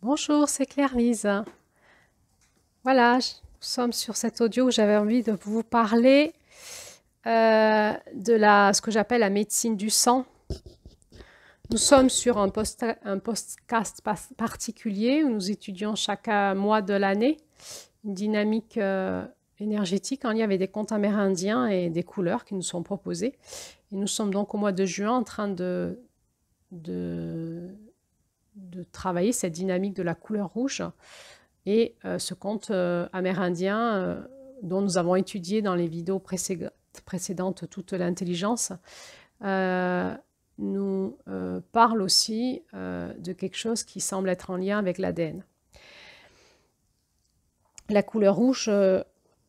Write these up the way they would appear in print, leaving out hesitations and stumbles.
Bonjour, c'est Claire-Lise. Voilà, nous sommes sur cet audio où j'avais envie de vous parler de ce que j'appelle la médecine du sang. Nous sommes sur un podcast particulier où nous étudions chaque mois de l'année une dynamique énergétique en lien avec des contes amérindiens et des couleurs qui nous sont proposées. Et nous sommes donc au mois de juin en train de travailler cette dynamique de la couleur rouge. Et ce conte amérindien dont nous avons étudié dans les vidéos précédentes toute l'intelligence nous parle aussi de quelque chose qui semble être en lien avec l'ADN. La couleur rouge,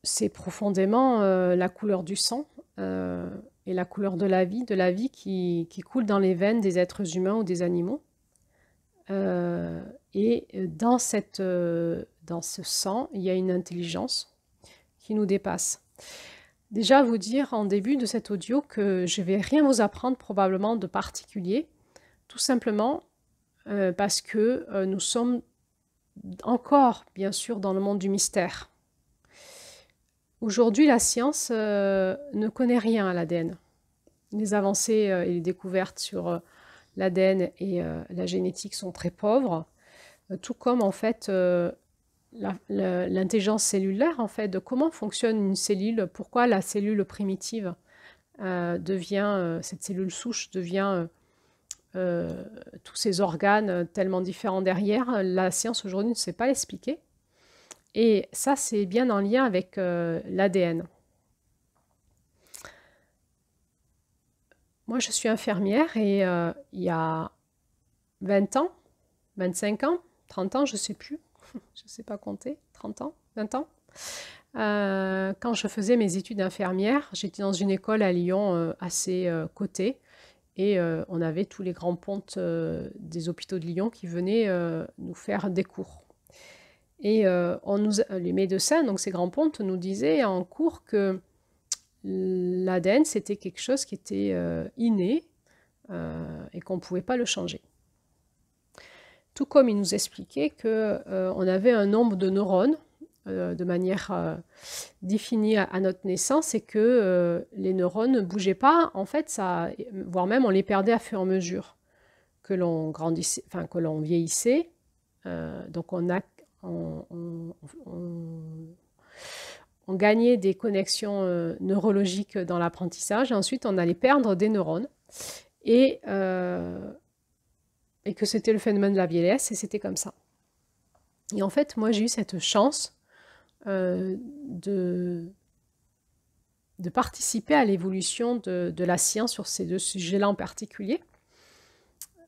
c'est profondément la couleur du sang et la couleur de la vie qui coule dans les veines des êtres humains ou des animaux. Et dans ce sang, il y a une intelligence qui nous dépasse. Déjà, vous dire en début de cet audio que je ne vais rien vous apprendre probablement de particulier, tout simplement parce que nous sommes encore, bien sûr, dans le monde du mystère. Aujourd'hui, la science ne connaît rien à l'ADN. Les avancées et les découvertes sur l'ADN et la génétique sont très pauvres, tout comme en fait l'intelligence cellulaire, en fait, de comment fonctionne une cellule, pourquoi la cellule primitive cette cellule souche devient tous ces organes tellement différents derrière. La science aujourd'hui ne sait pas l'expliquer. Et ça, c'est bien en lien avec l'ADN. Moi, je suis infirmière et il y a 20 ans, 25 ans, 30 ans, je ne sais plus, je ne sais pas compter, 30 ans, 20 ans. Quand je faisais mes études d'infirmière, j'étais dans une école à Lyon assez cotée et on avait tous les grands pontes des hôpitaux de Lyon qui venaient nous faire des cours. Et les médecins, donc ces grands pontes, nous disaient en cours que l'ADN, c'était quelque chose qui était inné et qu'on ne pouvait pas le changer. Tout comme il nous expliquait qu'on avait un nombre de neurones de manière définie à notre naissance et que les neurones ne bougeaient pas, en fait, voire même on les perdait à fur et à mesure que l'on grandissait, enfin que l'on vieillissait. Donc on gagnait des connexions neurologiques dans l'apprentissage et ensuite on allait perdre des neurones et que c'était le phénomène de la vieillesse et c'était comme ça. Et en fait, moi j'ai eu cette chance de participer à l'évolution de la science sur ces deux sujets-là en particulier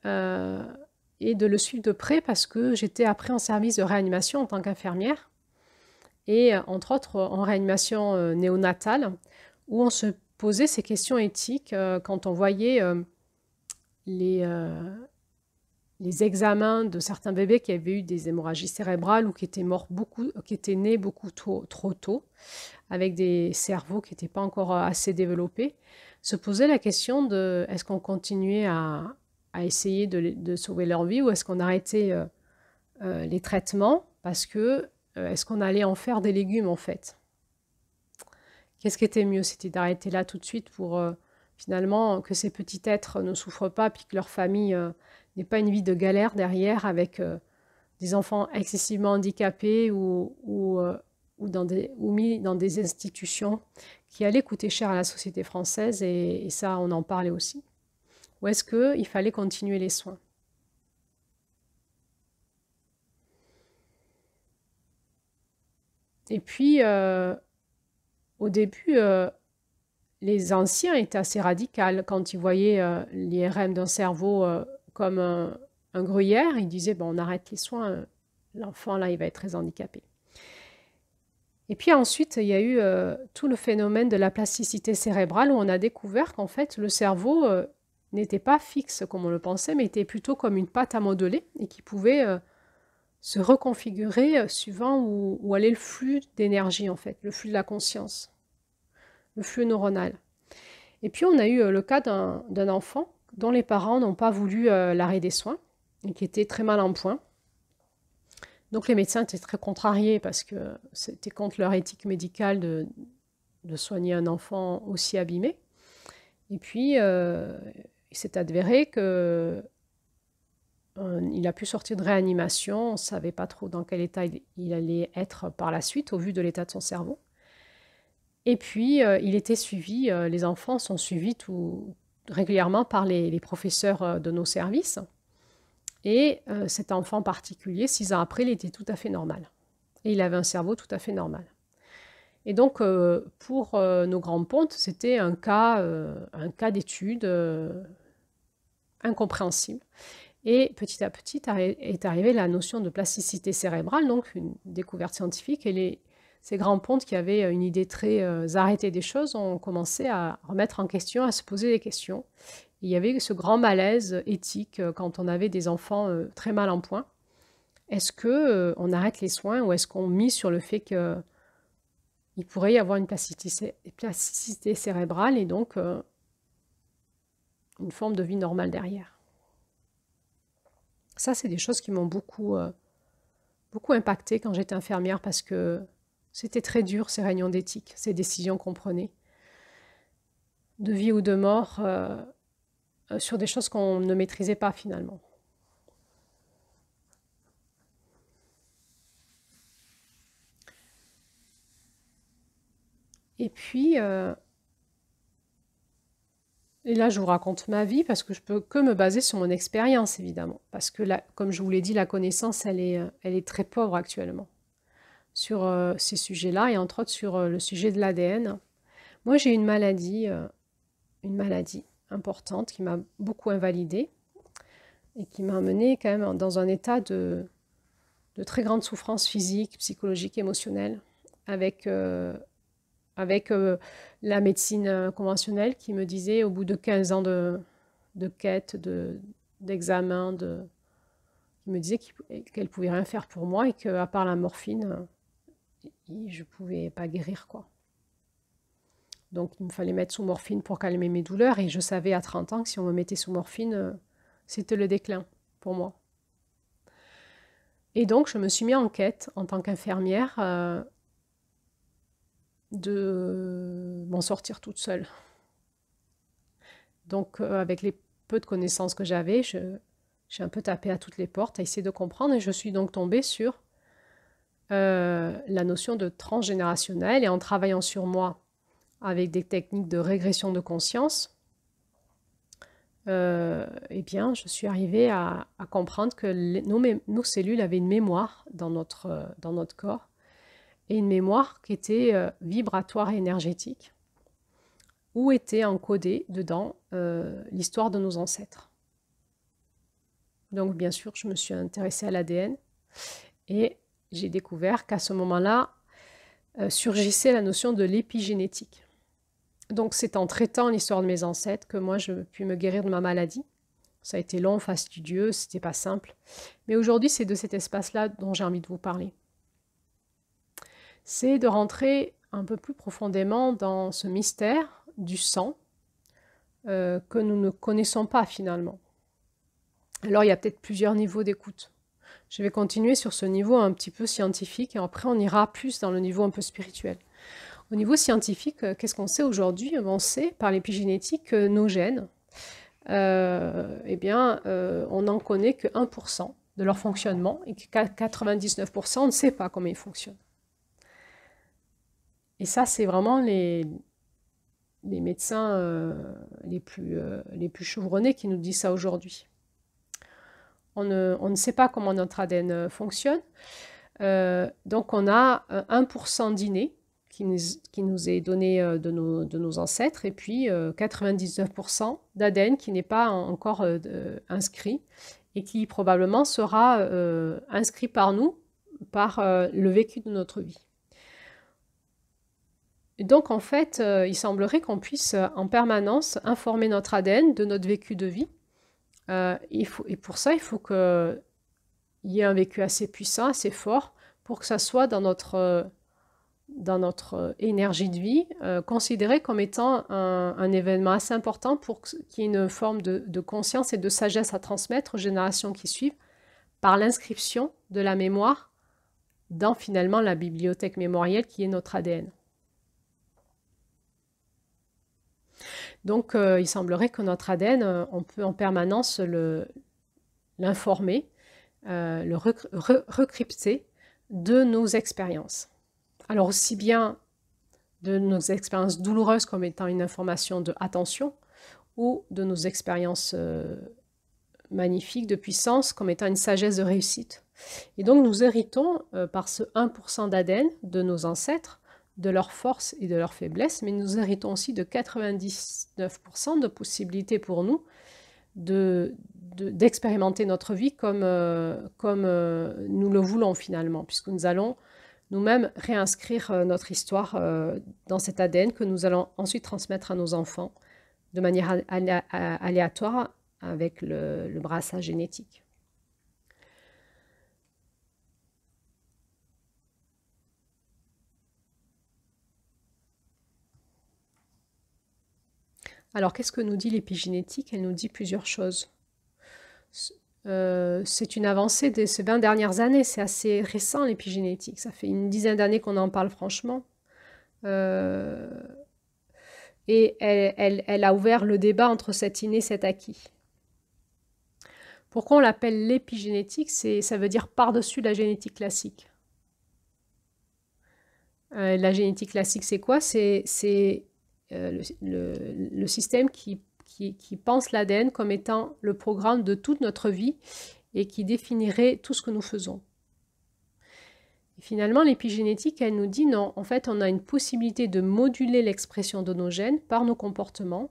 et de le suivre de près parce que j'étais après en service de réanimation en tant qu'infirmière et entre autres en réanimation néonatale où on se posait ces questions éthiques quand on voyait les examens de certains bébés qui avaient eu des hémorragies cérébrales ou qui étaient nés beaucoup trop tôt, avec des cerveaux qui n'étaient pas encore assez développés, se poser la question de est-ce qu'on continuait à essayer de sauver leur vie ou est-ce qu'on arrêtait les traitements parce que est-ce qu'on allait en faire des légumes en fait? Qu'est-ce qui était mieux? C'était d'arrêter là tout de suite pour finalement que ces petits êtres ne souffrent pas puis que leur famille n'ait pas une vie de galère derrière avec des enfants excessivement handicapés ou mis dans des institutions qui allaient coûter cher à la société française et ça on en parlait aussi. Ou est-ce qu'il fallait continuer les soins? Et puis au début les anciens étaient assez radicaux. Quand ils voyaient l'IRM d'un cerveau comme un gruyère, ils disaient bon, on arrête les soins, l'enfant là il va être très handicapé. Et puis ensuite il y a eu tout le phénomène de la plasticité cérébrale où on a découvert qu'en fait le cerveau n'était pas fixe comme on le pensait, mais était plutôt comme une pâte à modeler et qui pouvait se reconfigurer suivant où allait le flux d'énergie en fait, le flux de la conscience, le flux neuronal. Et puis on a eu le cas d'un enfant dont les parents n'ont pas voulu l'arrêt des soins et qui était très mal en point. Donc les médecins étaient très contrariés parce que c'était contre leur éthique médicale de soigner un enfant aussi abîmé. Et puis, il s'est avéré que il a pu sortir de réanimation. On ne savait pas trop dans quel état il allait être par la suite, au vu de l'état de son cerveau. Et puis, il était suivi, les enfants sont suivis régulièrement par les professeurs de nos services. Et cet enfant en particulier, 6 ans après, il était tout à fait normal. Et il avait un cerveau tout à fait normal. Et donc, pour nos grands pontes, c'était un cas d'étude incompréhensible. Et petit à petit est arrivée la notion de plasticité cérébrale, donc une découverte scientifique. Et ces grands pontes qui avaient une idée très arrêtée des choses ont commencé à remettre en question, à se poser des questions. Et il y avait ce grand malaise éthique quand on avait des enfants très mal en point. Est-ce qu'on arrête les soins ou est-ce qu'on mise sur le fait qu'il pourrait y avoir une plasticité cérébrale et donc une forme de vie normale derrière? Ça, c'est des choses qui m'ont beaucoup impactée quand j'étais infirmière parce que c'était très dur, ces réunions d'éthique, ces décisions qu'on prenait, de vie ou de mort, sur des choses qu'on ne maîtrisait pas finalement. Et puis, et là, je vous raconte ma vie parce que je peux que me baser sur mon expérience, évidemment. Parce que, comme je vous l'ai dit, la connaissance, elle est très pauvre actuellement sur ces sujets-là et entre autres sur le sujet de l'ADN. Moi, j'ai une maladie importante qui m'a beaucoup invalidée et qui m'a amenée quand même dans un état de très grande souffrance physique, psychologique, émotionnelle, avec la médecine conventionnelle qui me disait au bout de 15 ans de quête, d'examen, qui me disait qu'elle ne pouvait rien faire pour moi et qu'à part la morphine, je ne pouvais pas guérir, quoi. Donc il me fallait mettre sous morphine pour calmer mes douleurs et je savais à 30 ans que si on me mettait sous morphine, c'était le déclin pour moi. Et donc je me suis mis en quête en tant qu'infirmière de m'en sortir toute seule. Donc avec les peu de connaissances que j'avais, j'ai un peu tapé à toutes les portes, à essayer de comprendre et je suis donc tombée sur la notion de transgénérationnel et en travaillant sur moi avec des techniques de régression de conscience, eh bien, je suis arrivée à comprendre que nos cellules avaient une mémoire dans notre corps et une mémoire qui était vibratoire et énergétique, où était encodée dedans l'histoire de nos ancêtres. Donc, bien sûr, je me suis intéressée à l'ADN et j'ai découvert qu'à ce moment-là surgissait la notion de l'épigénétique. Donc, c'est en traitant l'histoire de mes ancêtres que moi, je puis me guérir de ma maladie. Ça a été long, fastidieux, c'était pas simple. Mais aujourd'hui, c'est de cet espace-là dont j'ai envie de vous parler. C'est de rentrer un peu plus profondément dans ce mystère du sang que nous ne connaissons pas finalement. Alors, il y a peut-être plusieurs niveaux d'écoute. Je vais continuer sur ce niveau un petit peu scientifique et après, on ira plus dans le niveau un peu spirituel. Au niveau scientifique, qu'est-ce qu'on sait aujourd'hui? On sait par l'épigénétique que nos gènes, on n'en connaît que 1% de leur fonctionnement et que 99%, on ne sait pas comment ils fonctionnent. Et ça, c'est vraiment les médecins les plus chevronnés qui nous disent ça aujourd'hui. On ne sait pas comment notre ADN fonctionne. Donc, on a 1% d'inné qui nous est donné de nos ancêtres, et puis 99% d'ADN qui n'est pas encore inscrit, et qui probablement sera inscrit par nous, par le vécu de notre vie. Et donc en fait, il semblerait qu'on puisse en permanence informer notre ADN de notre vécu de vie, et pour ça, il faut qu'il y ait un vécu assez puissant, assez fort, pour que ça soit dans notre énergie de vie, considéré comme étant un événement assez important pour qu'il y ait une forme de conscience et de sagesse à transmettre aux générations qui suivent par l'inscription de la mémoire dans finalement la bibliothèque mémorielle qui est notre ADN. Donc il semblerait que notre ADN, on peut en permanence l'informer, le recrypter de nos expériences. Alors aussi bien de nos expériences douloureuses comme étant une information de attention, ou de nos expériences magnifiques de puissance comme étant une sagesse de réussite. Et donc nous héritons par ce 1% d'ADN de nos ancêtres, de leurs forces et de leurs faiblesses, mais nous héritons aussi de 99% de possibilités pour nous d'expérimenter notre vie comme nous le voulons finalement, puisque nous allons nous-mêmes réinscrire notre histoire dans cet ADN que nous allons ensuite transmettre à nos enfants de manière aléatoire avec le brassage génétique. Alors, qu'est-ce que nous dit l'épigénétique? Elle nous dit plusieurs choses. C'est une avancée de ces 20 dernières années, c'est assez récent l'épigénétique, ça fait une dizaine d'années qu'on en parle franchement. Et elle a ouvert le débat entre cet inné et cet acquis. Pourquoi on l'appelle l'épigénétique? Ça veut dire par-dessus la génétique classique. La génétique classique, c'est quoi? C'est le système qui pense l'ADN comme étant le programme de toute notre vie et qui définirait tout ce que nous faisons. Et finalement, l'épigénétique, elle nous dit non, en fait, on a une possibilité de moduler l'expression de nos gènes par nos comportements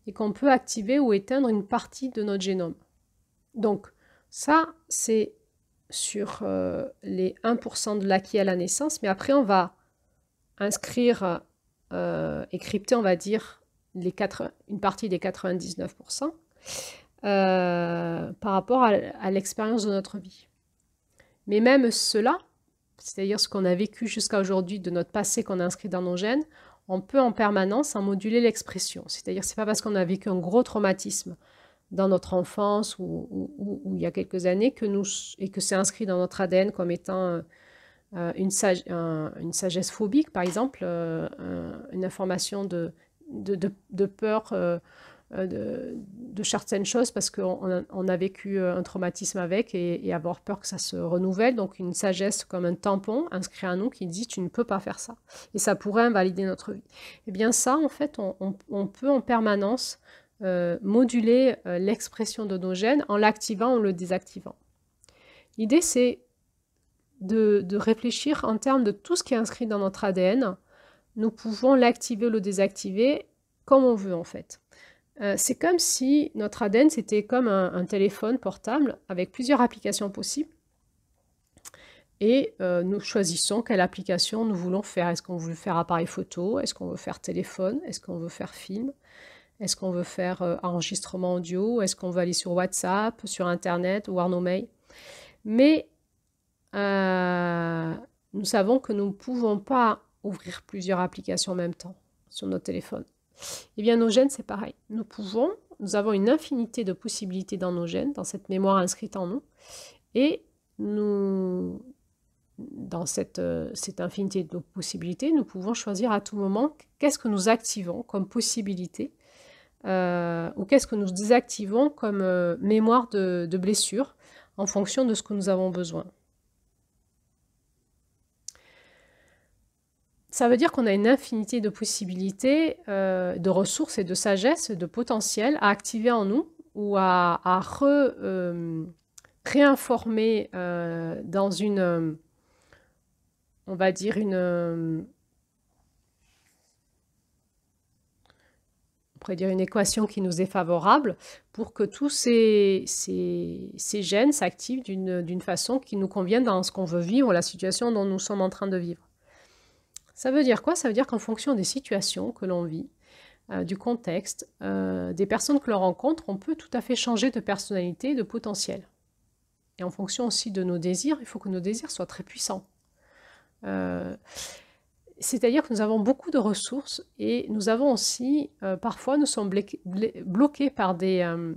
et qu'on peut activer ou éteindre une partie de notre génome. Donc, ça, c'est sur les 1% de l'acquis à la naissance, mais après, on va inscrire et crypter, on va dire, une partie des 99% par rapport à l'expérience de notre vie. Mais même cela, c'est-à-dire ce qu'on a vécu jusqu'à aujourd'hui de notre passé qu'on a inscrit dans nos gènes, on peut en permanence en moduler l'expression. C'est-à-dire que ce n'est pas parce qu'on a vécu un gros traumatisme dans notre enfance ou il y a quelques années et que c'est inscrit dans notre ADN comme étant une sagesse phobique, par exemple, une information de peur de certaines choses parce qu'on a vécu un traumatisme avec et avoir peur que ça se renouvelle. Donc une sagesse comme un tampon inscrit à nous qui dit tu ne peux pas faire ça. Et ça pourrait invalider notre vie. Et bien ça, en fait, on peut en permanence moduler l'expression de nos gènes en l'activant ou le désactivant. L'idée, c'est de réfléchir en termes de tout ce qui est inscrit dans notre ADN. Nous pouvons l'activer ou le désactiver comme on veut en fait. C'est comme si notre ADN c'était comme un téléphone portable avec plusieurs applications possibles et nous choisissons quelle application nous voulons faire. Est-ce qu'on veut faire appareil photo? Est-ce qu'on veut faire téléphone? Est-ce qu'on veut faire film? Est-ce qu'on veut faire enregistrement audio? Est-ce qu'on veut aller sur WhatsApp, sur Internet ou voir nos mails? Mais nous savons que nous ne pouvons pas ouvrir plusieurs applications en même temps sur notre téléphone. Eh bien, nos gènes, c'est pareil. Nous avons une infinité de possibilités dans nos gènes, dans cette mémoire inscrite en nous. Et dans cette infinité de possibilités, nous pouvons choisir à tout moment qu'est-ce que nous activons comme possibilité ou qu'est-ce que nous désactivons comme mémoire de blessure en fonction de ce que nous avons besoin. Ça veut dire qu'on a une infinité de possibilités, de ressources et de sagesse, de potentiel à activer en nous ou à réinformer dans une, on va dire on pourrait dire une équation qui nous est favorable pour que tous ces gènes s'activent d'une façon qui nous convienne dans ce qu'on veut vivre, la situation dont nous sommes en train de vivre. Ça veut dire quoi? Ça veut dire qu'en fonction des situations que l'on vit, du contexte, des personnes que l'on rencontre, on peut tout à fait changer de personnalité, de potentiel. Et en fonction aussi de nos désirs, il faut que nos désirs soient très puissants. C'est-à-dire que nous avons beaucoup de ressources et nous avons aussi, parfois, nous sommes bloqués par une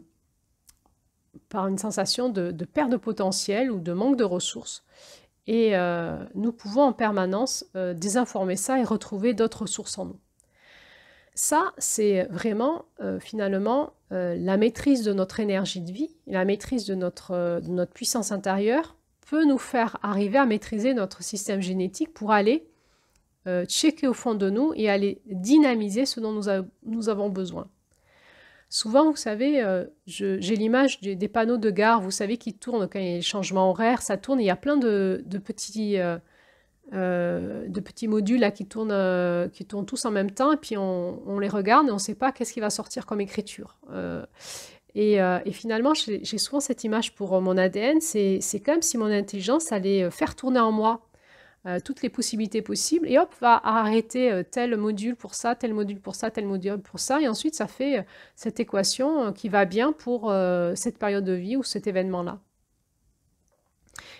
sensation de perte de potentiel ou de manque de ressources. et nous pouvons en permanence désinformer ça et retrouver d'autres sources en nous. Ça, c'est vraiment, finalement, la maîtrise de notre énergie de vie, la maîtrise de notre puissance intérieure peut nous faire arriver à maîtriser notre système génétique pour aller checker au fond de nous et aller dynamiser ce dont nous avons besoin. Souvent, vous savez, j'ai l'image des panneaux de gare, vous savez, qui tournent quand il y a les changements horaires, ça tourne, et il y a plein de petits modules là, qui tournent tous en même temps, et puis on les regarde et on ne sait pas qu'est-ce qui va sortir comme écriture. Et finalement, j'ai souvent cette image pour mon ADN, c'est comme si mon intelligence allait faire tourner en moi toutes les possibilités possibles, et hop, va arrêter tel module pour ça, tel module pour ça, tel module pour ça, et ensuite ça fait cette équation qui va bien pour cette période de vie ou cet événement-là.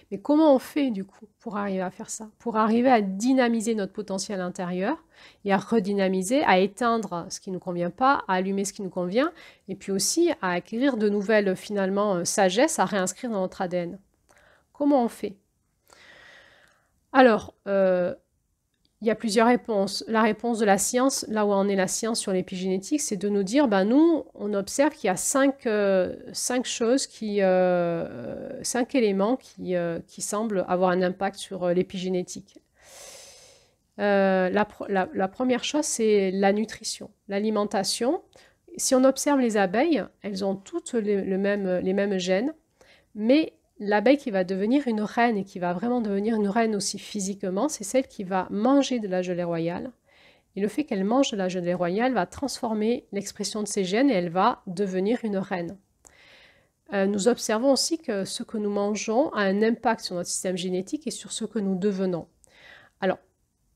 Mais comment on fait du coup pour arriver à faire ça? Pour arriver à dynamiser notre potentiel intérieur et à redynamiser, à éteindre ce qui ne nous convient pas, à allumer ce qui nous convient, et puis aussi à acquérir de nouvelles finalement sagesses à réinscrire dans notre ADN. Comment on fait? Alors, il y a plusieurs réponses. La réponse de la science, là où en est la science sur l'épigénétique, c'est de nous dire, ben nous, on observe qu'il y a cinq choses, 5 éléments qui semblent avoir un impact sur l'épigénétique. La première chose, c'est la nutrition, l'alimentation. Si on observe les abeilles, elles ont toutes les mêmes gènes, mais l'abeille qui va devenir une reine et qui va vraiment devenir une reine aussi physiquement, c'est celle qui va manger de la gelée royale. Et le fait qu'elle mange de la gelée royale va transformer l'expression de ses gènes et elle va devenir une reine. Nous observons aussi que ce que nous mangeons a un impact sur notre système génétique et sur ce que nous devenons. Alors,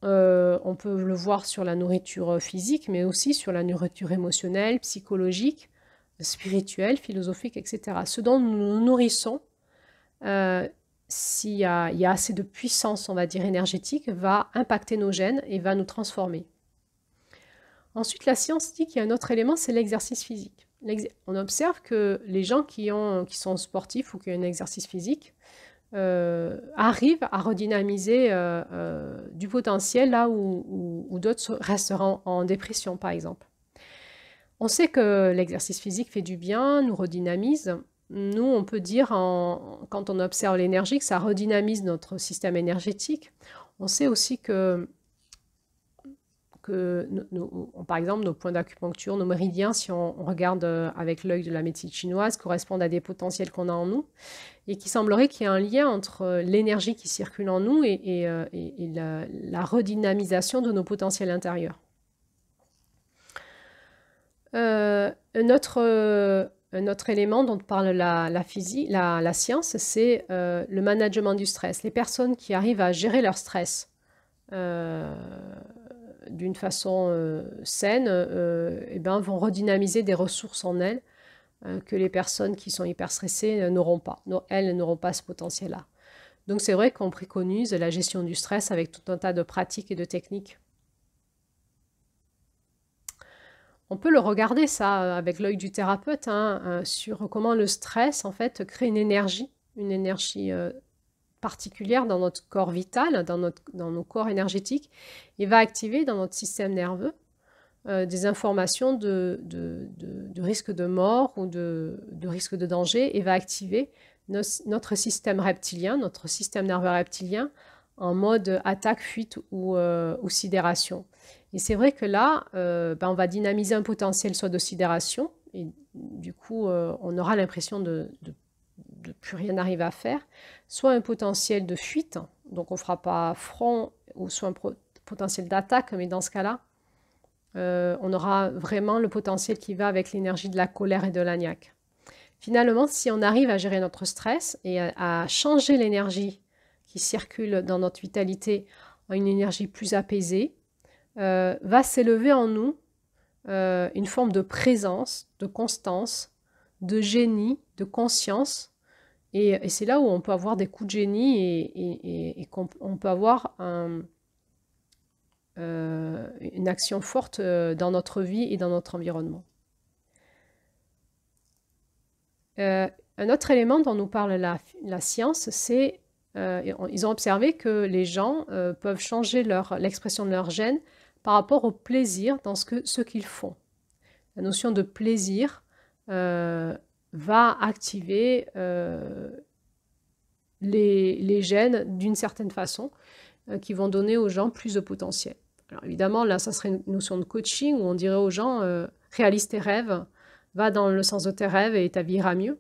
on peut le voir sur la nourriture physique, mais aussi sur la nourriture émotionnelle, psychologique, spirituelle, philosophique, etc. Ce dont nous nous nourrissons, s'il y a assez de puissance, on va dire, énergétique, va impacter nos gènes et va nous transformer. Ensuite, la science dit qu'il y a un autre élément, c'est l'exercice physique. On observe que les gens qui sont sportifs ou qui ont un exercice physique arrivent à redynamiser du potentiel là où d'autres resteront en dépression, par exemple. On sait que l'exercice physique fait du bien, nous redynamise. Nous, on peut dire, quand on observe l'énergie, que ça redynamise notre système énergétique. On sait aussi que par exemple, nos points d'acupuncture, nos méridiens, si on regarde avec l'œil de la médecine chinoise, correspondent à des potentiels qu'on a en nous, et qu'il semblerait qu'il y ait un lien entre l'énergie qui circule en nous et la redynamisation de nos potentiels intérieurs. Un autre élément dont parle la science, c'est le management du stress. Les personnes qui arrivent à gérer leur stress d'une façon saine vont redynamiser des ressources en elles que les personnes qui sont hyper stressées n'auront pas. Elles n'auront pas ce potentiel-là. Donc c'est vrai qu'on préconise la gestion du stress avec tout un tas de pratiques et de techniques. On peut le regarder ça avec l'œil du thérapeute sur comment le stress en fait crée une énergie particulière dans notre corps vital, dans nos corps énergétiques, et va activer dans notre système nerveux des informations de risque de mort ou de risque de danger, et va activer notre système reptilien, notre système nerveux reptilien, en mode attaque, fuite ou sidération. Et c'est vrai que là, on va dynamiser un potentiel soit de sidération, et du coup, on aura l'impression de plus rien arriver à faire, soit un potentiel de fuite, donc on ne fera pas front, ou soit un potentiel d'attaque, mais dans ce cas-là, on aura vraiment le potentiel qui va avec l'énergie de la colère et de l'agnac. Finalement, si on arrive à gérer notre stress et à changer l'énergie qui circule dans notre vitalité en une énergie plus apaisée, va s'élever en nous une forme de présence, de constance, de génie, de conscience. Et c'est là où on peut avoir des coups de génie et qu'on peut avoir une action forte dans notre vie et dans notre environnement. Un autre élément dont nous parle la science, c'est ils ont observé que les gens peuvent changer l'expression de leur gène par rapport au plaisir dans ce qu'ils font. La notion de plaisir va activer les gènes d'une certaine façon qui vont donner aux gens plus de potentiel. Alors évidemment, là, ça serait une notion de coaching où on dirait aux gens réalise tes rêves, va dans le sens de tes rêves et ta vie ira mieux.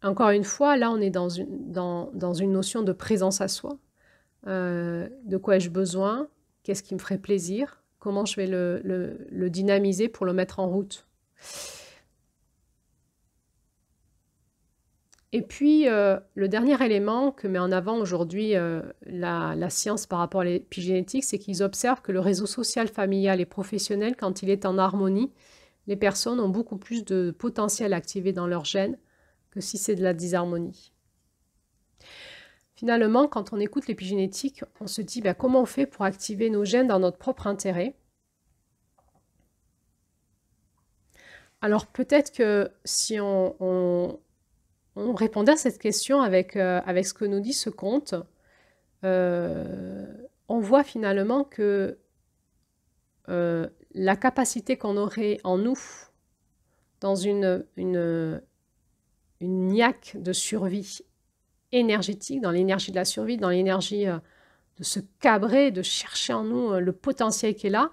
Encore une fois, là, on est dans une notion de présence à soi. De quoi ai-je besoin? Qu'est-ce qui me ferait plaisir? Comment je vais le dynamiser pour le mettre en route? Et puis, le dernier élément que met en avant aujourd'hui la science par rapport à l'épigénétique, c'est qu'ils observent que le réseau social, familial et professionnel, quand il est en harmonie, les personnes ont beaucoup plus de potentiel activé dans leurs gènes que si c'est de la disharmonie. Finalement, quand on écoute l'épigénétique, on se dit comment on fait pour activer nos gènes dans notre propre intérêt. Alors peut-être que si on répondait à cette question avec ce que nous dit ce conte, on voit finalement que la capacité qu'on aurait en nous, dans une niaque de survie énergétique, dans l'énergie de la survie, dans l'énergie de se cabrer, de chercher en nous le potentiel qui est là,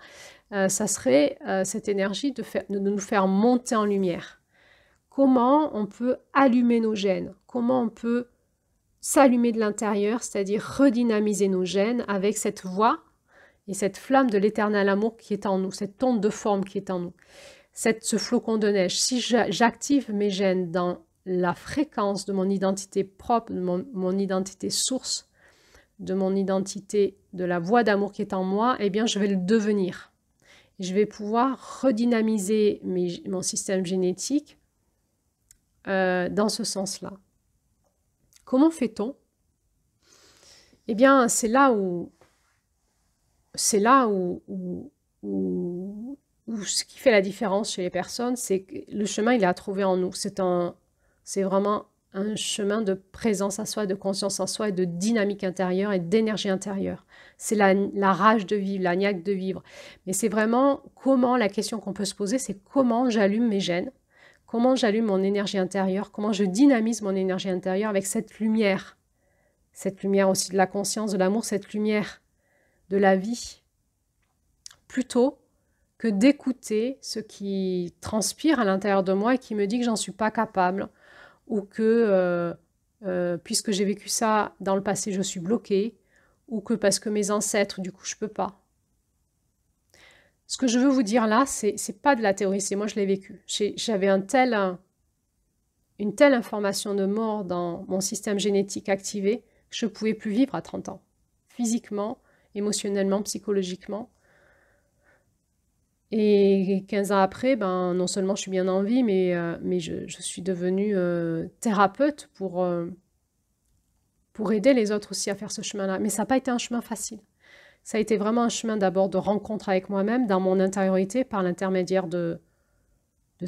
ça serait cette énergie de nous faire monter en lumière. Comment on peut allumer nos gènes? Comment on peut s'allumer de l'intérieur, c'est-à-dire redynamiser nos gènes avec cette voix et cette flamme de l'éternel amour qui est en nous, cette onde de forme qui est en nous, ce flocon de neige. Si j'active mes gènes dans la fréquence de mon identité propre, de mon identité source, de mon identité, de la voix d'amour qui est en moi, eh bien je vais le devenir. Je vais pouvoir redynamiser mon système génétique dans ce sens-là. Comment fait-on? Eh bien, c'est là où ce qui fait la différence chez les personnes, c'est que le chemin, il est à trouver en nous. C'est vraiment un chemin de présence à soi, de conscience en soi et de dynamique intérieure et d'énergie intérieure. C'est la rage de vivre, la niaque de vivre. Mais c'est vraiment la question qu'on peut se poser, c'est comment j'allume mes gènes, comment j'allume mon énergie intérieure, comment je dynamise mon énergie intérieure avec cette lumière aussi de la conscience, de l'amour, cette lumière de la vie, plutôt que d'écouter ce qui transpire à l'intérieur de moi et qui me dit que j'en suis pas capable, ou que puisque j'ai vécu ça dans le passé, je suis bloquée, ou que parce que mes ancêtres, du coup, je peux pas. Ce que je veux vous dire là, c'est pas de la théorie, c'est moi je l'ai vécu. J'avais une telle information de mort dans mon système génétique activé que je pouvais plus vivre à 30 ans, physiquement, émotionnellement, psychologiquement. Et 15 ans après, non seulement je suis bien en vie, mais je suis devenue thérapeute pour aider les autres aussi à faire ce chemin-là. Mais ça n'a pas été un chemin facile. Ça a été vraiment un chemin d'abord de rencontre avec moi-même, dans mon intériorité, par l'intermédiaire de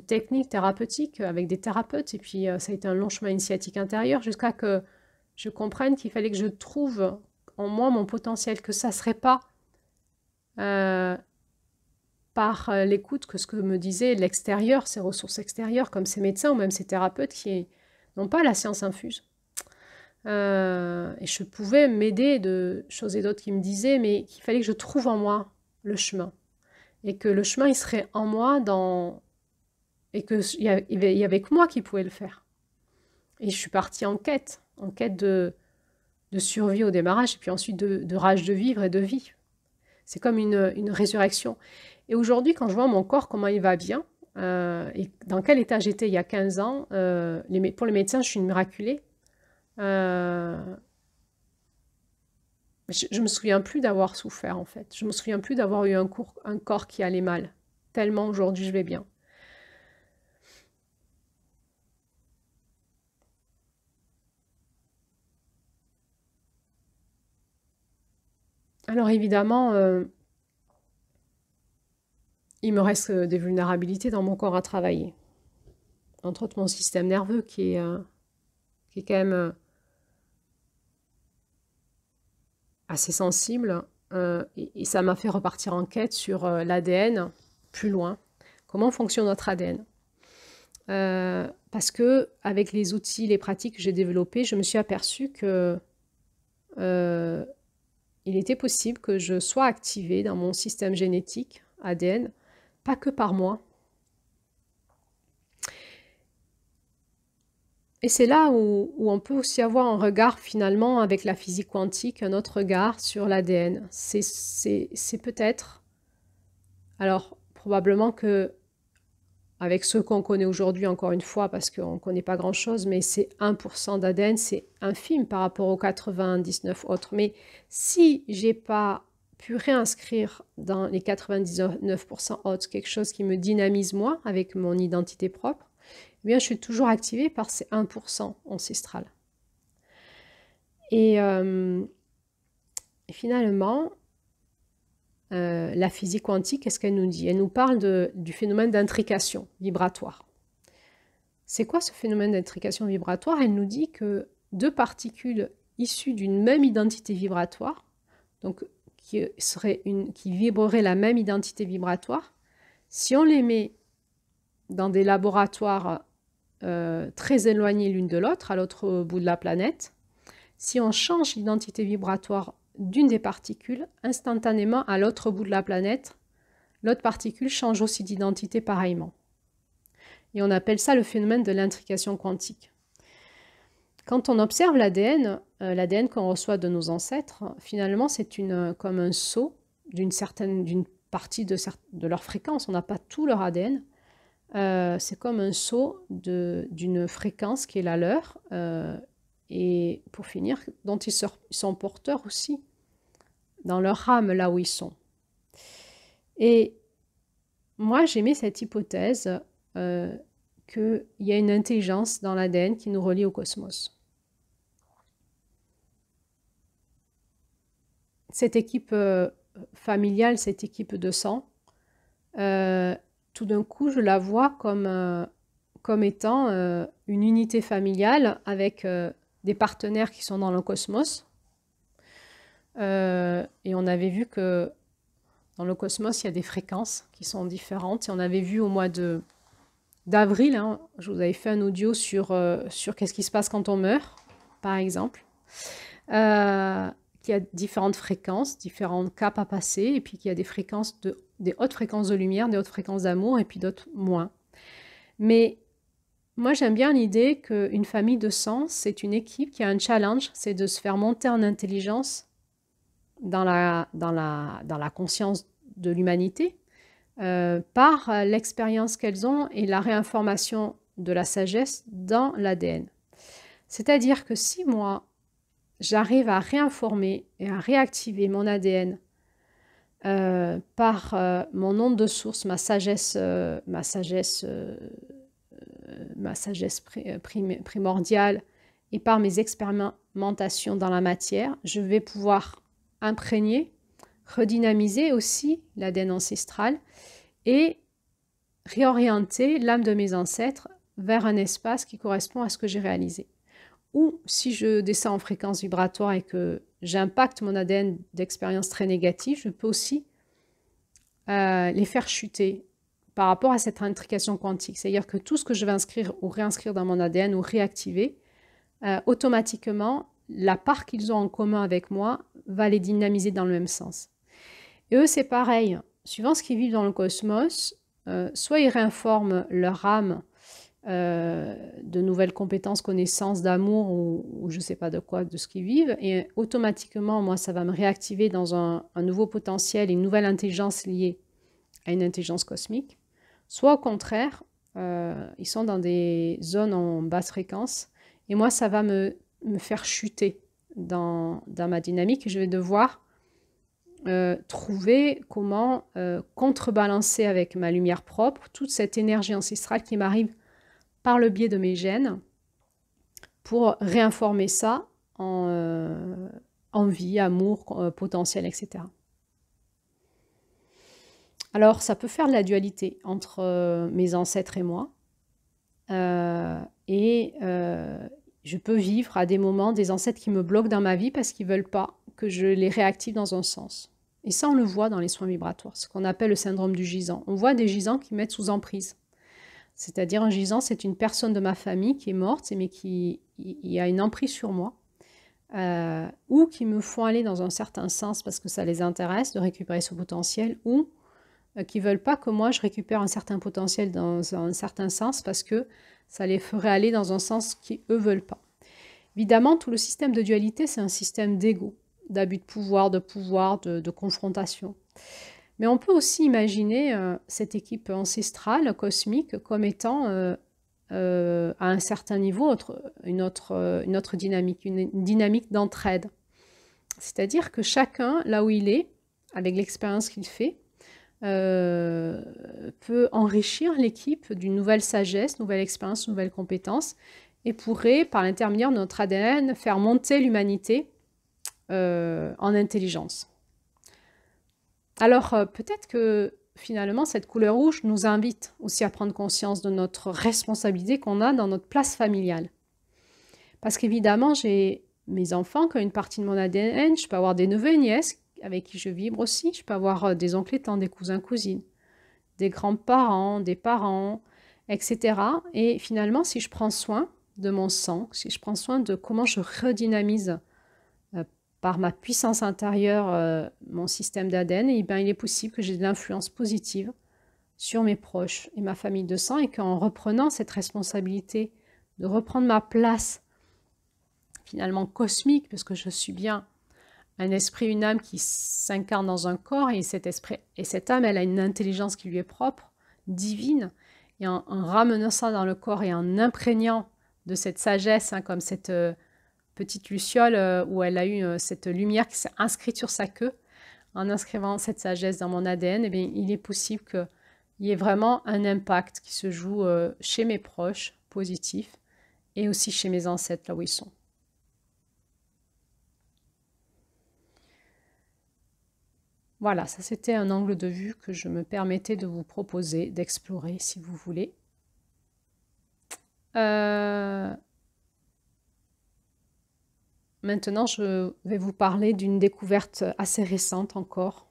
techniques thérapeutiques avec des thérapeutes. Et puis, ça a été un long chemin initiatique intérieur jusqu'à que je comprenne qu'il fallait que je trouve en moi mon potentiel, que ça ne serait pas par l'écoute que ce que me disait l'extérieur, ces ressources extérieures, comme ces médecins ou même ces thérapeutes qui n'ont pas la science infuse. Et je pouvais m'aider de choses et d'autres qui me disaient, mais qu'il fallait que je trouve en moi le chemin. Et que le chemin, il serait en moi et qu'il y avait que moi qui pouvais le faire. Et je suis partie en quête de survie au démarrage, et puis ensuite de rage de vivre et de vie. C'est comme une résurrection. Et aujourd'hui, quand je vois mon corps, comment il va bien, et dans quel état j'étais il y a 15 ans, pour les médecins, je suis une miraculée. Je me souviens plus d'avoir souffert, en fait. Je me souviens plus d'avoir eu un corps qui allait mal. Tellement aujourd'hui, je vais bien. Alors évidemment, il me reste des vulnérabilités dans mon corps à travailler. entre autres mon système nerveux qui est quand même assez sensible. Et ça m'a fait repartir en quête sur l'ADN plus loin. Comment fonctionne notre ADN? Parce que avec les outils, les pratiques que j'ai développées, je me suis aperçue que il était possible que je sois activée dans mon système génétique ADN, pas que par moi. Et c'est là où on peut aussi avoir un regard finalement avec la physique quantique, un autre regard sur l'ADN. C'est peut-être, alors probablement que avec ce qu'on connaît aujourd'hui, encore une fois, parce qu'on ne connaît pas grand-chose, mais c'est 1% d'ADN, c'est infime par rapport aux 99 autres. Mais si j'ai pas pu réinscrire dans les 99% autres quelque chose qui me dynamise moi, avec mon identité propre, eh bien, je suis toujours activée par ces 1% ancestral. Et finalement, la physique quantique, qu'est-ce qu'elle nous dit? Elle nous parle du phénomène d'intrication vibratoire. C'est quoi ce phénomène d'intrication vibratoire? Elle nous dit que deux particules issues d'une même identité vibratoire, donc qui vibreraient la même identité vibratoire, si on les met dans des laboratoires très éloignés l'une de l'autre, à l'autre bout de la planète, si on change l'identité vibratoire d'une des particules, instantanément à l'autre bout de la planète, l'autre particule change aussi d'identité pareillement. Et on appelle ça le phénomène de l'intrication quantique. Quand on observe l'ADN, l'ADN qu'on reçoit de nos ancêtres, finalement c'est comme un saut d'une partie de leur fréquence. On n'a pas tout leur ADN. C'est comme un saut d'une fréquence qui est la leur. Et pour finir, dont ils sont porteurs aussi, dans leur âme, là où ils sont. Et moi, j'aimais cette hypothèse qu'il y a une intelligence dans l'ADN qui nous relie au cosmos. Cette équipe familiale, cette équipe de sang, tout d'un coup, je la vois comme étant une unité familiale avec des partenaires qui sont dans le cosmos. Et on avait vu que dans le cosmos, il y a des fréquences qui sont différentes. Et on avait vu au mois d'avril, hein, je vous avais fait un audio sur qu'est-ce qui se passe quand on meurt, par exemple. Qu'il y a différentes fréquences, différents caps à passer, et puis qu'il y a des hautes fréquences de lumière, des hautes fréquences d'amour, et puis d'autres moins. Mais moi, j'aime bien l'idée qu'une famille de sang, c'est une équipe qui a un challenge, c'est de se faire monter en intelligence dans la conscience de l'humanité par l'expérience qu'elles ont et la réinformation de la sagesse dans l'ADN. C'est-à-dire que si moi, j'arrive à réinformer et à réactiver mon ADN par mon onde de source, ma sagesse primordiale et par mes expérimentations dans la matière, je vais pouvoir imprégner, redynamiser aussi l'ADN ancestral et réorienter l'âme de mes ancêtres vers un espace qui correspond à ce que j'ai réalisé. Ou si je descends en fréquence vibratoire et que j'impacte mon ADN d'expériences très négatives, je peux aussi les faire chuter par rapport à cette intrication quantique. C'est-à-dire que tout ce que je vais inscrire ou réinscrire dans mon ADN ou réactiver, automatiquement, la part qu'ils ont en commun avec moi va les dynamiser dans le même sens. Et eux, c'est pareil. Suivant ce qu'ils vivent dans le cosmos, soit ils réinforment leur âme de nouvelles compétences, connaissances, d'amour ou je ne sais pas de quoi, de ce qu'ils vivent. Et automatiquement, moi, ça va me réactiver dans un nouveau potentiel, une nouvelle intelligence liée à une intelligence cosmique. Soit au contraire, ils sont dans des zones en basse fréquence. Et moi, ça va me faire chuter dans ma dynamique. Et je vais devoir trouver comment contrebalancer avec ma lumière propre toute cette énergie ancestrale qui m'arrive par le biais de mes gènes pour réinformer ça en vie, amour, potentiel, etc. Alors, ça peut faire de la dualité entre mes ancêtres et moi. Je peux vivre à des moments des ancêtres qui me bloquent dans ma vie parce qu'ils ne veulent pas que je les réactive dans un sens. Et ça, on le voit dans les soins vibratoires, ce qu'on appelle le syndrome du gisant. On voit des gisants qui mettent sous emprise. C'est-à-dire un gisant, c'est une personne de ma famille qui est morte, mais qui a une emprise sur moi, ou qui me font aller dans un certain sens parce que ça les intéresse de récupérer ce potentiel, ou qui ne veulent pas que moi je récupère un certain potentiel dans un certain sens parce que ça les ferait aller dans un sens qui eux veulent pas. Évidemment, tout le système de dualité, c'est un système d'ego, d'abus de pouvoir, de confrontation. Mais on peut aussi imaginer cette équipe ancestrale, cosmique, comme étant à un certain niveau une autre dynamique, une dynamique d'entraide. C'est-à-dire que chacun, là où il est, avec l'expérience qu'il fait, peut enrichir l'équipe d'une nouvelle sagesse, nouvelle expérience, nouvelle compétence, et pourrait, par l'intermédiaire de notre ADN, faire monter l'humanité en intelligence. Alors, peut-être que finalement, cette couleur rouge nous invite aussi à prendre conscience de notre responsabilité qu'on a dans notre place familiale. Parce qu'évidemment, j'ai mes enfants qui ont une partie de mon ADN, je peux avoir des neveux et nièces avec qui je vibre aussi, je peux avoir des oncles et tantes, des cousins, cousines, des grands-parents, des parents, etc. Et finalement, si je prends soin de mon sang, si je prends soin de comment je redynamise par ma puissance intérieure mon système d'ADN, et ben, il est possible que j'ai de l'influence positive sur mes proches et ma famille de sang, et qu'en reprenant cette responsabilité de reprendre ma place finalement cosmique, parce que je suis bien un esprit, une âme qui s'incarne dans un corps, et cet esprit et cette âme, elle a une intelligence qui lui est propre, divine, et en ramenant ça dans le corps et en imprégnant de cette sagesse, comme cette petite luciole où elle a eu cette lumière qui s'est inscrite sur sa queue, en inscrivant cette sagesse dans mon ADN, eh bien, il est possible qu'il y ait vraiment un impact qui se joue chez mes proches, positif, et aussi chez mes ancêtres, là où ils sont. Voilà, ça c'était un angle de vue que je me permettais de vous proposer, d'explorer si vous voulez. Maintenant, je vais vous parler d'une découverte assez récente encore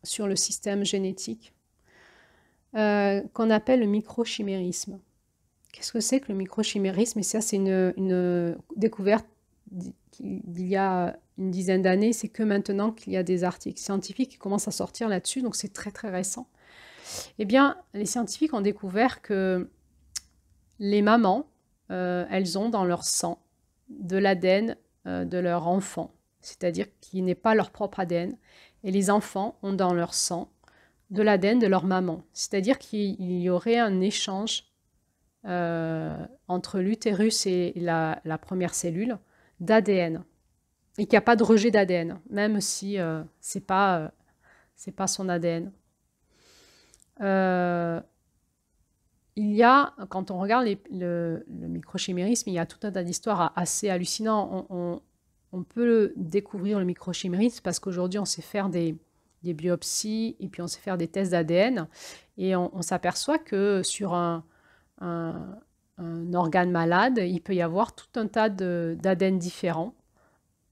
sur le système génétique qu'on appelle le microchimérisme. Qu'est-ce que c'est que le microchimérisme? Et ça, c'est une découverte d'il y a une dizaine d'années. C'est que maintenant qu'il y a des articles scientifiques qui commencent à sortir là-dessus, donc c'est très très récent. Eh bien, les scientifiques ont découvert que les mamans, elles ont dans leur sang de l'ADN de leur enfant, c'est-à-dire qui n'est pas leur propre ADN, et les enfants ont dans leur sang de l'ADN de leur maman, c'est-à-dire qu'il y aurait un échange entre l'utérus et la première cellule d'ADN, et qu'il n'y a pas de rejet d'ADN, même si c'est pas son ADN. Il y a, quand on regarde le microchimérisme, il y a tout un tas d'histoires assez hallucinantes. On peut découvrir le microchimérisme parce qu'aujourd'hui, on sait faire des biopsies et puis on sait faire des tests d'ADN. Et on s'aperçoit que sur un organe malade, il peut y avoir tout un tas d'ADN différents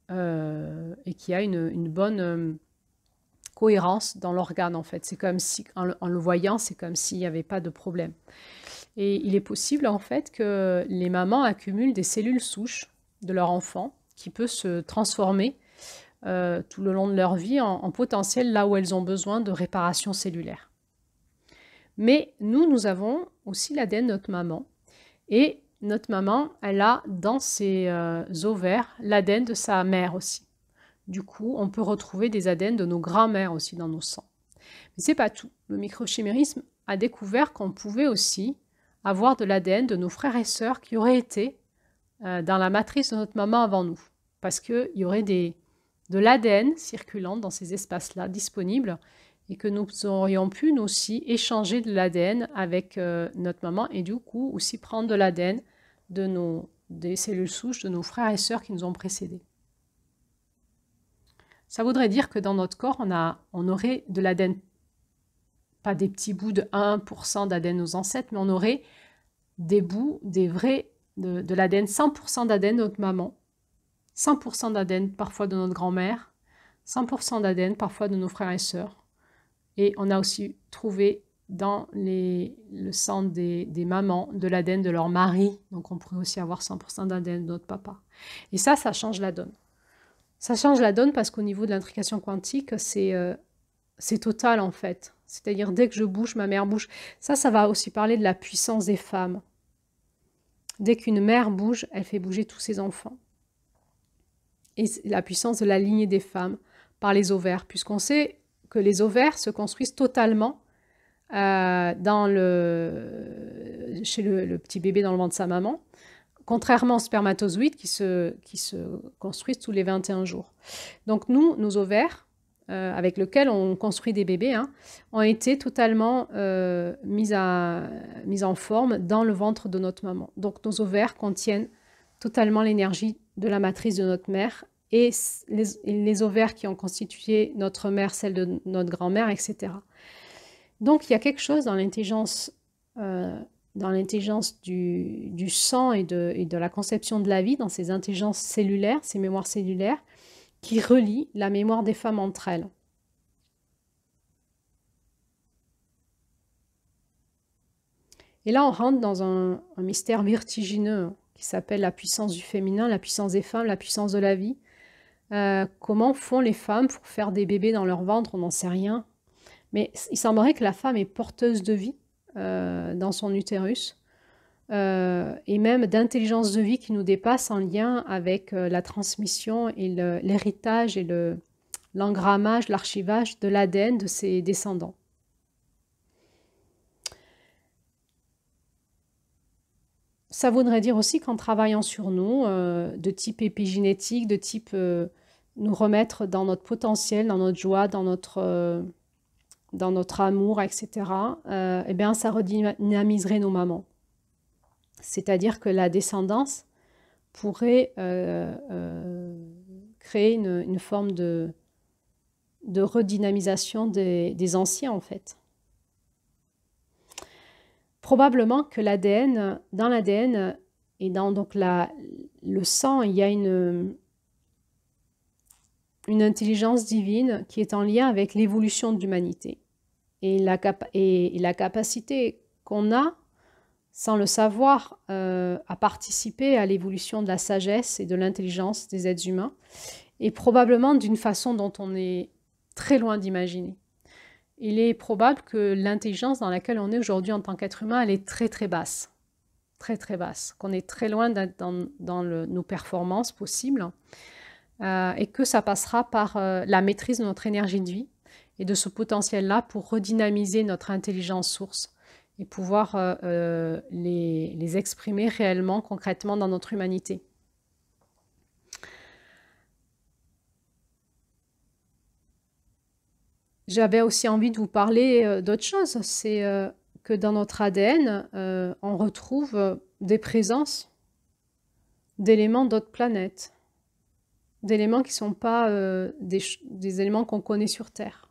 et qu'il y a une bonne cohérence dans l'organe, en fait. C'est comme si, en le voyant, c'est comme s'il n'y avait pas de problème. Et il est possible, en fait, que les mamans accumulent des cellules souches de leur enfant qui peut se transformer tout le long de leur vie en potentiel là où elles ont besoin de réparation cellulaire. Mais nous avons aussi l'ADN de notre maman. Et notre maman, elle a dans ses ovaires l'ADN de sa mère aussi. Du coup, on peut retrouver des ADN de nos grands-mères aussi dans nos sangs. Mais c'est pas tout. Le microchimérisme a découvert qu'on pouvait aussi avoir de l'ADN de nos frères et sœurs qui auraient été dans la matrice de notre maman avant nous. Parce qu'il y aurait de l'ADN circulant dans ces espaces-là disponibles et que nous aurions pu nous aussi échanger de l'ADN avec notre maman et du coup aussi prendre de l'ADN des cellules souches de nos frères et sœurs qui nous ont précédés. Ça voudrait dire que dans notre corps, on aurait de l'ADN, pas des petits bouts de 1% d'ADN de nos ancêtres, mais on aurait des bouts, de l'ADN, 100% d'ADN de notre maman, 100% d'ADN parfois de notre grand-mère, 100% d'ADN parfois de nos frères et sœurs. Et on a aussi trouvé dans le sang des mamans de l'ADN de leur mari. Donc on pourrait aussi avoir 100% d'ADN de notre papa. Et ça change la donne. Ça change la donne parce qu'au niveau de l'intrication quantique, c'est total en fait. C'est-à-dire dès que je bouge, ma mère bouge. Ça va aussi parler de la puissance des femmes. Dès qu'une mère bouge, elle fait bouger tous ses enfants. Et la puissance de la lignée des femmes par les ovaires, puisqu'on sait que les ovaires se construisent totalement chez le petit bébé dans le ventre de sa maman, contrairement aux spermatozoïdes qui se construisent tous les 21 jours. Donc nos ovaires, avec lesquels on construit des bébés, ont été totalement mis en forme dans le ventre de notre maman. Donc nos ovaires contiennent totalement l'énergie de la matrice de notre mère et les ovaires qui ont constitué notre mère, celle de notre grand-mère, etc. Donc il y a quelque chose dans l'intelligence du sang et de la conception de la vie, dans ces intelligences cellulaires, ces mémoires cellulaires, qui relie la mémoire des femmes entre elles. Et là, on rentre dans un mystère vertigineux qui s'appelle la puissance du féminin, la puissance des femmes, la puissance de la vie. Comment font les femmes pour faire des bébés dans leur ventre? On n'en sait rien. Mais il semblerait que la femme est porteuse de vie dans son utérus. Et même d'intelligence de vie qui nous dépasse en lien avec la transmission et l'héritage et l'engrammage, l'archivage de l'ADN de ses descendants. Ça voudrait dire aussi qu'en travaillant sur nous, de type épigénétique, de type nous remettre dans notre potentiel, dans notre joie, dans notre amour, etc., eh bien, ça redynamiserait nos mamans. C'est-à-dire que la descendance pourrait créer une forme de redynamisation des anciens, en fait. Probablement que dans l'ADN et dans donc le sang, il y a une intelligence divine qui est en lien avec l'évolution de l'humanité. Et la capacité qu'on a, sans le savoir, à participer à l'évolution de la sagesse et de l'intelligence des êtres humains, et probablement d'une façon dont on est très loin d'imaginer. Il est probable que l'intelligence dans laquelle on est aujourd'hui en tant qu'être humain, elle est très très basse, qu'on est très loin dans nos performances possibles, et que ça passera par la maîtrise de notre énergie de vie et de ce potentiel-là pour redynamiser notre intelligence source et pouvoir les exprimer réellement, concrètement dans notre humanité. J'avais aussi envie de vous parler d'autre chose, c'est que dans notre ADN, on retrouve des présences d'éléments d'autres planètes, d'éléments qui ne sont pas des éléments qu'on connaît sur Terre.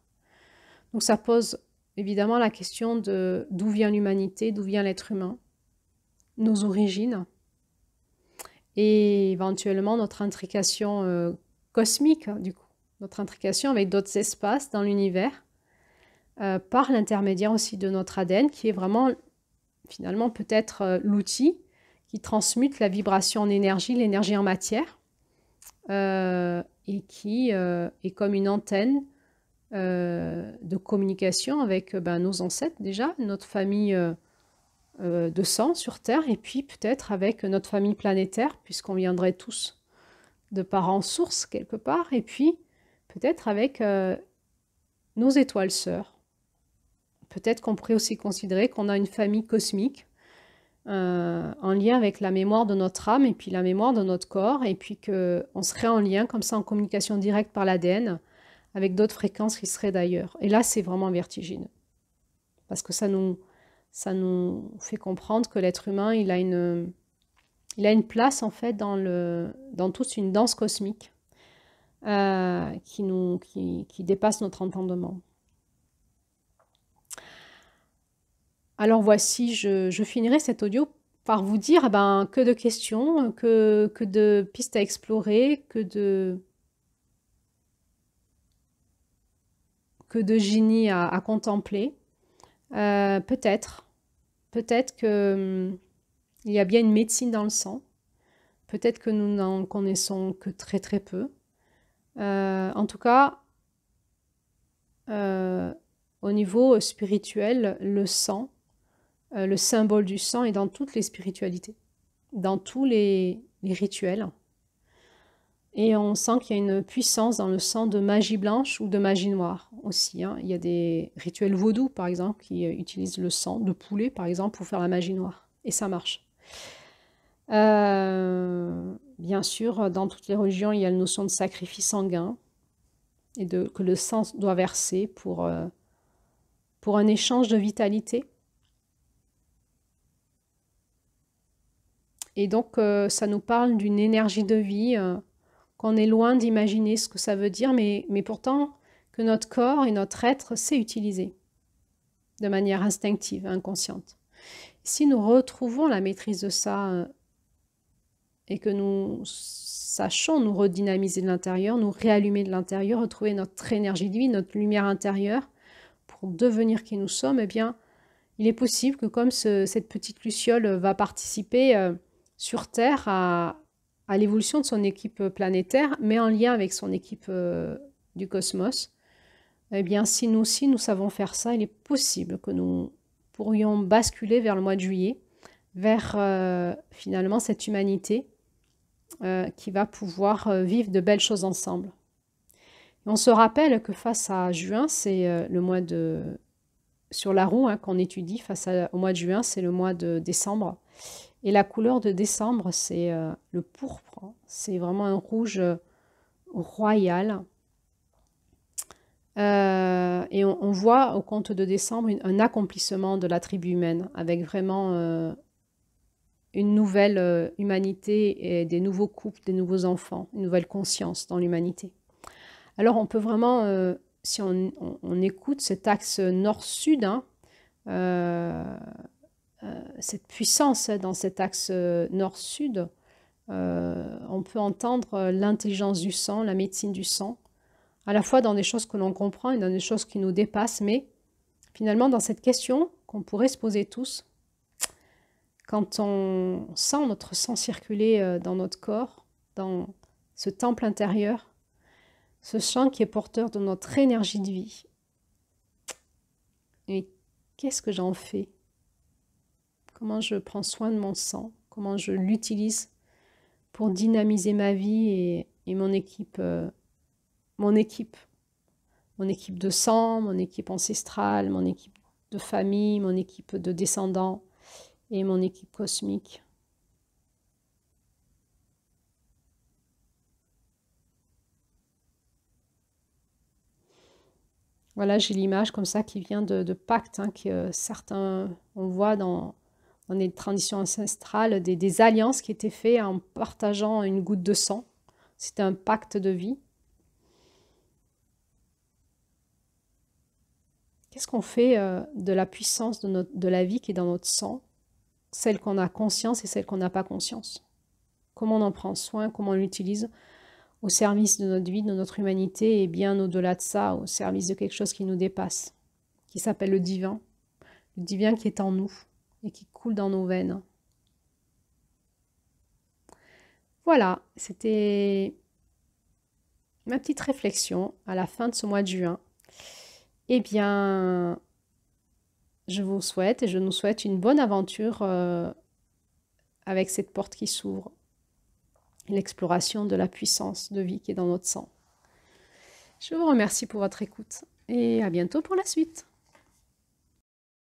Donc ça pose évidemment la question de d'où vient l'humanité, d'où vient l'être humain, nos origines, et éventuellement notre intrication cosmique, du coup. Notre intrication avec d'autres espaces dans l'univers, par l'intermédiaire aussi de notre ADN, qui est vraiment, finalement, peut-être l'outil qui transmute la vibration en énergie, l'énergie en matière, et qui est comme une antenne de communication avec nos ancêtres déjà, notre famille de sang sur Terre, et puis peut-être avec notre famille planétaire, puisqu'on viendrait tous de parents sources quelque part, et puis peut-être avec nos étoiles sœurs. Peut-être qu'on pourrait aussi considérer qu'on a une famille cosmique en lien avec la mémoire de notre âme et puis la mémoire de notre corps, et puis qu'on serait en lien comme ça en communication directe par l'ADN avec d'autres fréquences qui seraient d'ailleurs. Et là, c'est vraiment vertigineux. Parce que ça nous fait comprendre que l'être humain, il a une place en fait dans toute une danse cosmique. Qui dépasse notre entendement. Alors voici, je finirai cet audio par vous dire, ben, que de questions, que de pistes à explorer, que de génie à contempler. Peut-être que il y a bien une médecine dans le sang. Peut-être que nous n'en connaissons que très très peu. En tout cas, au niveau spirituel, le sang, le symbole du sang est dans toutes les spiritualités, dans tous les rituels. Et on sent qu'il y a une puissance dans le sang de magie blanche ou de magie noire aussi, hein. Il y a des rituels vaudous, par exemple, qui utilisent le sang de poulet, par exemple, pour faire la magie noire. Et ça marche. Bien sûr, dans toutes les religions, il y a la notion de sacrifice sanguin et que le sang doit verser pour un échange de vitalité. Et donc, ça nous parle d'une énergie de vie qu'on est loin d'imaginer ce que ça veut dire, mais pourtant que notre corps et notre être sait utiliser de manière instinctive, inconsciente. Si nous retrouvons la maîtrise de ça et que nous sachons nous redynamiser de l'intérieur, nous réallumer de l'intérieur, retrouver notre énergie de vie, notre lumière intérieure pour devenir qui nous sommes, eh bien, il est possible que comme cette petite luciole va participer sur Terre à l'évolution de son équipe planétaire, mais en lien avec son équipe du cosmos, eh bien, si nous aussi nous savons faire ça, il est possible que nous pourrions basculer vers le mois de juillet, vers finalement cette humanité qui va pouvoir vivre de belles choses ensemble. Et on se rappelle que face à juin, c'est le mois de... Sur la roue hein, qu'on étudie, au mois de juin, c'est le mois de décembre. Et la couleur de décembre, c'est le pourpre. C'est vraiment un rouge royal. Et on voit au compte de décembre un accomplissement de la tribu humaine, avec vraiment une nouvelle humanité et des nouveaux couples, des nouveaux enfants, une nouvelle conscience dans l'humanité. Alors on peut vraiment, si on écoute cet axe nord-sud, hein, cette puissance dans cet axe nord-sud, on peut entendre l'intelligence du sang, la médecine du sang, à la fois dans des choses que l'on comprend et dans des choses qui nous dépassent, mais finalement dans cette question qu'on pourrait se poser tous, quand on sent notre sang circuler dans notre corps, dans ce temple intérieur, ce champ qui est porteur de notre énergie de vie, et qu'est-ce que j'en fais? Comment je prends soin de mon sang? Comment je l'utilise pour dynamiser ma vie et mon équipe, mon équipe de sang, mon équipe ancestrale, mon équipe de famille, mon équipe de descendants et mon équipe cosmique. Voilà, j'ai l'image comme ça qui vient de pactes, hein, que certains, on voit dans les traditions ancestrales, des alliances qui étaient faites en partageant une goutte de sang. C'était un pacte de vie. Qu'est-ce qu'on fait de la puissance de la vie qui est dans notre sang, celle qu'on a conscience et celle qu'on n'a pas conscience? Comment on en prend soin, comment on l'utilise au service de notre vie, de notre humanité, et bien au-delà de ça, au service de quelque chose qui nous dépasse, qui s'appelle le divin qui est en nous et qui coule dans nos veines. Voilà, c'était ma petite réflexion à la fin de ce mois de juin. Eh bien, je vous souhaite et je nous souhaite une bonne aventure avec cette porte qui s'ouvre, l'exploration de la puissance de vie qui est dans notre sang. Je vous remercie pour votre écoute et à bientôt pour la suite.